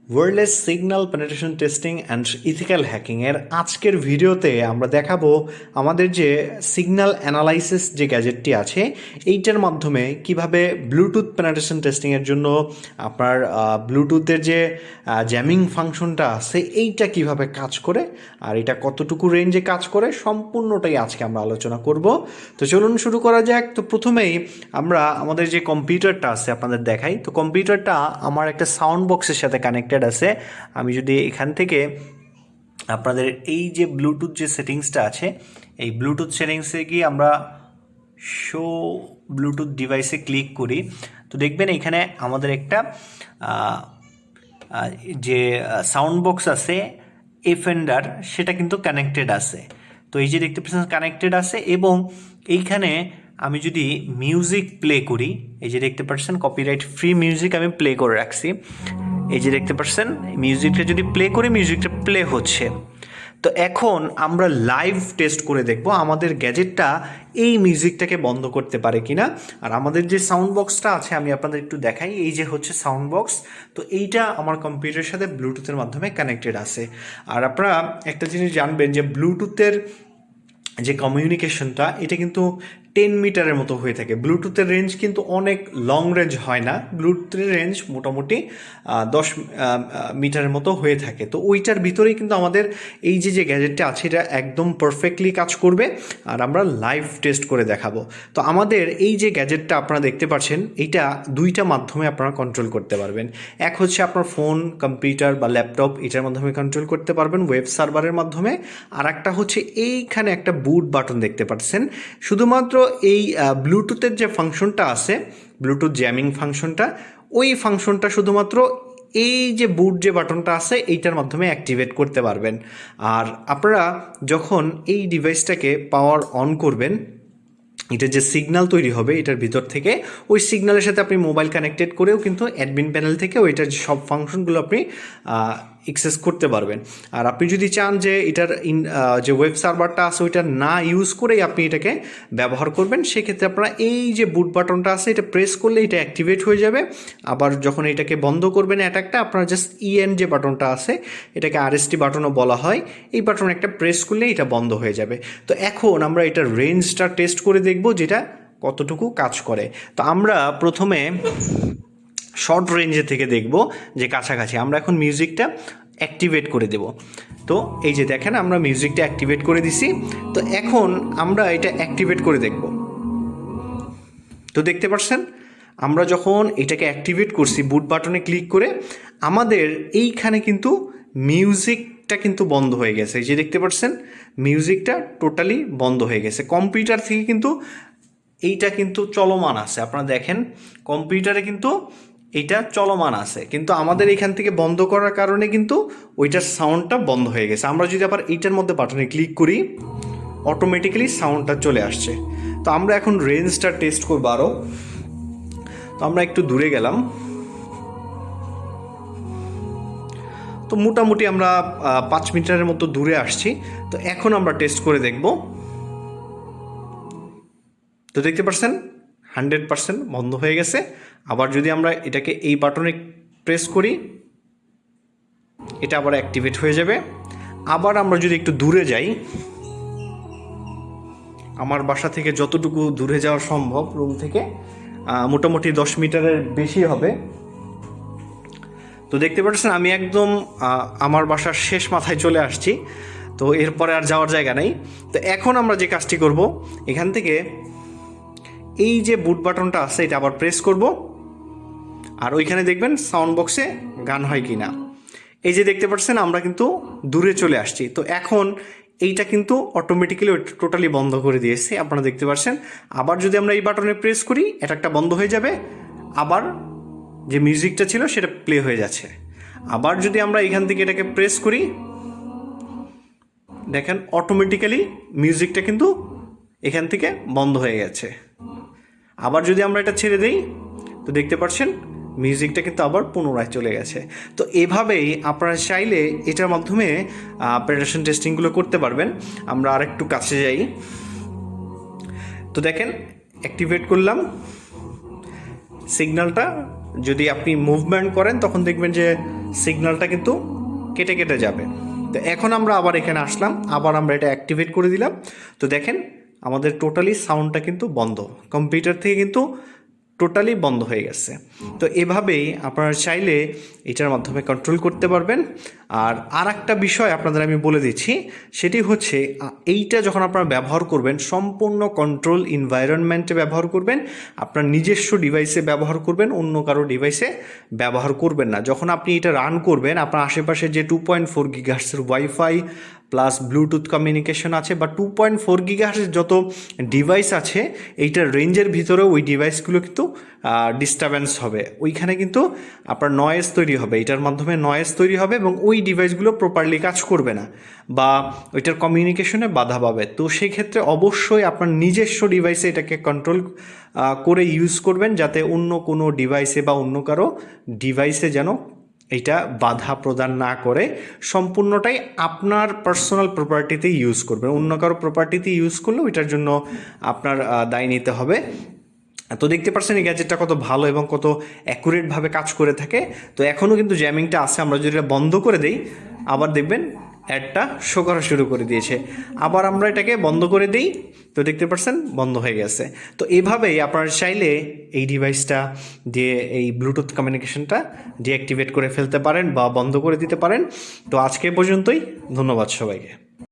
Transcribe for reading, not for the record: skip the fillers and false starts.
Wireless signal penetration testing and ethical হ্যাকিংয়ের আজকের ভিডিওতে আমরা দেখাবো আমাদের যে সিগন্যাল অ্যানালাইসিস যে গ্যাজেটটি আছে এইটার মাধ্যমে কিভাবে ব্লুটুথ পেনিট্রেশন টেস্টিংয়ের জন্য আপনার ব্লুটুথের যে জ্যামিং ফাংশনটা আছে এইটা কিভাবে কাজ করে আর এটা কতটুকু রেঞ্জে কাজ করে সম্পূর্ণটাই আজকে আমরা আলোচনা করব। তো চলুন শুরু করা যাক। তো প্রথমেই আমরা আমাদের যে কম্পিউটারটা আছে আপনাদের দেখাই। তো কম্পিউটারটা আমার একটা সাউন্ড বক্সের সাথে কানেক্টেড আছে। আমি যদি এখান থেকে আপনাদের এই যে ব্লুটুথ যে সেটিংসটা আছে এই ব্লুটুথ সেটিংসে গিয়ে আমরা শো ব্লুটুথ ডিভাইসে ক্লিক করি, তো দেখবেন এখানে আমাদের একটা যে সাউন্ড বক্স আছে এফেন্ডার সেটা কিন্তু কানেক্টেড আছে। তো এই যে দেখতে পাচ্ছেন কানেক্টেড আছে এবং এইখানে আমি যদি মিউজিক প্লে করি, এই যে দেখতে পাচ্ছেন কপিরাইট ফ্রি মিউজিক আমি প্লে করে রাখছি। এই যে দেখতে পাচ্ছেন মিউজিকটা যদি প্লে করি মিউজিকটা প্লে হচ্ছে। তো এখন আমরা লাইভ টেস্ট করে দেখব আমাদের গ্যাজেটটা এই মিউজিকটাকে বন্ধ করতে পারে কিনা। আর আমাদের যে সাউন্ড বক্সটা আছে আমি আপনাদের একটু দেখাই। এই যে হচ্ছে সাউন্ড বক্স, তো এইটা আমার কম্পিউটারের সাথে ব্লুটুথের মাধ্যমে কানেক্টেড আছে। আর আপনারা একটা জিনিস জানবেন যে ব্লুটুথের যে কমিউনিকেশনটা এটা কিন্তু 10 মিটারের মতো হয়ে থাকে। ব্লুটুথের রেঞ্জ কিন্তু অনেক লং রেঞ্জ হয় না, ব্লুটুথের রেঞ্জ মোটামুটি 10 মিটারের মতো হয়ে থাকে। তো ওইটার ভিতরেই কিন্তু আমাদের এই যে যে গ্যাজেটটা আছে এটা একদম পারফেক্টলি কাজ করবে আর আমরা লাইভ টেস্ট করে দেখাবো। তো আমাদের এই যে গ্যাজেটটা আপনারা দেখতে পাচ্ছেন এইটা দুইটা মাধ্যমে আপনারা কন্ট্রোল করতে পারবেন। এক হচ্ছে আপনার ফোন, কম্পিউটার বা ল্যাপটপ এটার মাধ্যমে কন্ট্রোল করতে পারবেন ওয়েব সার্ভারের মাধ্যমে। আর একটা হচ্ছে এইখানে একটা বুট বাটন দেখতে পাচ্ছেন। শুধুমাত্র এই ব্লুটুথের যে ফাংশনটা আছে ব্লুটুথ জ্যামিং ফাংশনটা, ওই ফাংশনটা শুধুমাত্র এই যে বুট যে বাটনটা আছে এইটার মাধ্যমে অ্যাক্টিভেট করতে পারবেন। আর আপনারা যখন এই ডিভাইসটাকে পাওয়ার অন করবেন এটার যে সিগন্যাল তৈরি হবে এটার ভিতর থেকে ওই সিগন্যালের সাথে আপনি মোবাইল কানেক্টেড করেও কিন্তু অ্যাডমিন প্যানেল থেকে ওইটার সব ফাংশনগুলো আপনি অ্যাক্সেস করতে পারবেন। আর আপনি যদি চান যে এটার যে ওয়েব সার্ভারটা আছে ওইটা না ইউজ করেই আপনি এটাকে ব্যবহার করবেন, সেক্ষেত্রে আপনারা এই যে বুট বাটনটা আছে এটা প্রেস করলে এটা অ্যাক্টিভেট হয়ে যাবে। আবার যখন এটাকে বন্ধ করবেন অ্যাটাকটা আপনারা জাস্ট ইএন যে বাটনটা আছে এটাকে আরএসটি বাটনও বলা হয়, এই বাটন একটা প্রেস করলে এটা বন্ধ হয়ে যাবে। তো এখন আমরা এটার রেঞ্জটা টেস্ট করে দেখব যেটা কতটুকু কাজ করে। তো আমরা প্রথমে শর্ট রেঞ্জে থেকে দেখব যে কাছাকাছি। আমরা এখন মিউজিকটা অ্যাক্টিভেট করে দেব। তো এই যে দেখেন আমরা মিউজিকটা অ্যাক্টিভেট করে দিছি। তো এখন আমরা এটা অ্যাক্টিভেট করে দেখব। তো দেখতে পাচ্ছেন আমরা যখন এটাকে অ্যাক্টিভেট করছি বুট বাটনে ক্লিক করে আমাদের এইখানে কিন্তু মিউজিকটা কিন্তু বন্ধ হয়ে গেছে। এই যে দেখতে পাচ্ছেন মিউজিকটা টোটালি বন্ধ হয়ে গেছে। কম্পিউটার থেকে কিন্তু এইটা কিন্তু চলমান আছে, আপনারা দেখেন কম্পিউটারে কিন্তু এইটা চলমান আছে, কিন্তু আমাদের এখান থেকে বন্ধ করার কারণে কিন্তু ওইটার সাউন্ডটা বন্ধ হয়ে গেছে। আমরা যদি আবার এইটার মধ্যে বাটনে ক্লিক করি অটোমেটিক্যালি সাউন্ডটা চলে আসছে। তো আমরা এখন রেঞ্জটা টেস্ট করবো আরও। তো আমরা একটু দূরে গেলাম, তো মোটামুটি আমরা 5 মিটারের মতো দূরে আসছি। তো এখন আমরা টেস্ট করে দেখব। তো দেখতে পাচ্ছেন 100% বন্ধ হয়ে গেছে। আবার যদি আমরা এটাকে এই বাটনে প্রেস করি এটা আবার অ্যাক্টিভেট হয়ে যাবে। আবার আমরা যদি একটু দূরে যাই, আমার বাসা থেকে যতটুকু দূরে যাওয়া সম্ভব রুম থেকে মোটামুটি 10 মিটারের বেশি হবে। তো দেখতে পাচ্ছেন আমি একদম আমার বাসার শেষ মাথায় চলে আসছি। তো এরপরে আর যাওয়ার জায়গা নেই। তো এখন আমরা যে কাজটি করব এখান থেকে এই যে বুট বাটনটা আছে এটা আবার প্রেস করব আর ওইখানে দেখবেন সাউন্ড বক্সে গান হয় কি না। এই যে দেখতে পাচ্ছেন আমরা কিন্তু দূরে চলে আসছি। তো এখন এইটা কিন্তু অটোমেটিক্যালি টোটালি বন্ধ করে দিয়েছে, আপনারা দেখতে পাচ্ছেন। আবার যদি আমরা এই বাটনে প্রেস করি এটা একটা বন্ধ হয়ে যাবে, আবার যে মিউজিকটা ছিল সেটা প্লে হয়ে যাচ্ছে। আবার যদি আমরা এখান থেকে এটাকে প্রেস করি দেখেন অটোমেটিক্যালি মিউজিকটা কিন্তু এখান থেকে বন্ধ হয়ে গেছে। আবার যদি আমরা এটা ছেড়ে দিই তো দেখতে পাচ্ছেন মিউজিকটা কিন্তু আবার পুনরায় চলে গেছে। তো এভাবেই আপনারা চাইলে এটার মাধ্যমে পেনিট্রেশন টেস্টিংগুলো করতে পারবেন। আমরা আরেকটু কাছে যাই। তো দেখেন অ্যাক্টিভেট করলাম সিগন্যালটা, যদি আপনি মুভমেন্ট করেন তখন দেখবেন যে সিগন্যালটা কিন্তু কেটে কেটে যাবে। তো এখন আমরা আবার এখানে আসলাম, আবার আমরা এটা অ্যাক্টিভেট করে দিলাম। তো দেখেন আমাদের টোটালি সাউন্ডটা কিন্তু বন্ধ, কম্পিউটার থেকে কিন্তু টোটালি বন্ধ হয়ে গেছে। তো এভাবেই আপনারা চাইলে এটার মাধ্যমে কন্ট্রোল করতে পারবেন। আর একটা বিষয় আপনাদের আমি বলে দিচ্ছি, সেটি হচ্ছে এইটা যখন আপনারা ব্যবহার করবেন সম্পূর্ণ কন্ট্রোল এনভায়রনমেন্টে ব্যবহার করবেন, আপনার নিজস্ব ডিভাইসে ব্যবহার করবেন, অন্য কারো ডিভাইসে ব্যবহার করবেন না। যখন আপনি এটা রান করবেন, আপনার আশেপাশে যে 2.4 গিগাহার্টজের ওয়াইফাই প্লাস ব্লুটুথ কমিউনিকেশন আছে বা 2.4 গিগাহার্টজের যত ডিভাইস আছে, এইটার রেঞ্জের ভিতরেও ওই ডিভাইসগুলো কিন্তু ডিস্টারবেন্স হবে, ওইখানে কিন্তু আপনার নয়েজ তৈরি হবে, এটার মাধ্যমে নয়েজ তৈরি হবে এবং ওই ডিভাইসগুলো প্রপারলি কাজ করবে না বা ওইটার কমিউনিকেশনে বাধা পাবে। তো সেক্ষেত্রে অবশ্যই আপনার নিজস্ব ডিভাইসে এটাকে কন্ট্রোল করে ইউজ করবেন, যাতে অন্য কোনো ডিভাইসে বা অন্য কারো ডিভাইসে যেন এটা বাধা প্রদান না করে, সম্পূর্ণটাই আপনার পার্সোনাল প্রপার্টিতে ইউজ করবেন। অন্য কারো প্রপার্টিতে ইউজ করলে ওইটার জন্য আপনার দায় নিতে হবে। তো দেখতে পাচ্ছেন এই গ্যাজেটটা কত ভালো এবং কত অ্যাকুরেটভাবে কাজ করে থাকে। তো এখনও কিন্তু জ্যামিংটা আছে, আমরা যদি এটা বন্ধ করে দিই আবার দেখবেন অ্যাডটা শো করা শুরু করে দিয়েছে। আবার আমরা এটাকে বন্ধ করে দিই, তো দেখতে পাচ্ছেন বন্ধ হয়ে গেছে। তো এভাবেই আপনারা চাইলে এই ডিভাইসটা দিয়ে এই ব্লুটুথ কমিউনিকেশনটা ডিঅ্যাক্টিভেট করে ফেলতে পারেন বা বন্ধ করে দিতে পারেন। তো আজকে পর্যন্তই, ধন্যবাদ সবাইকে।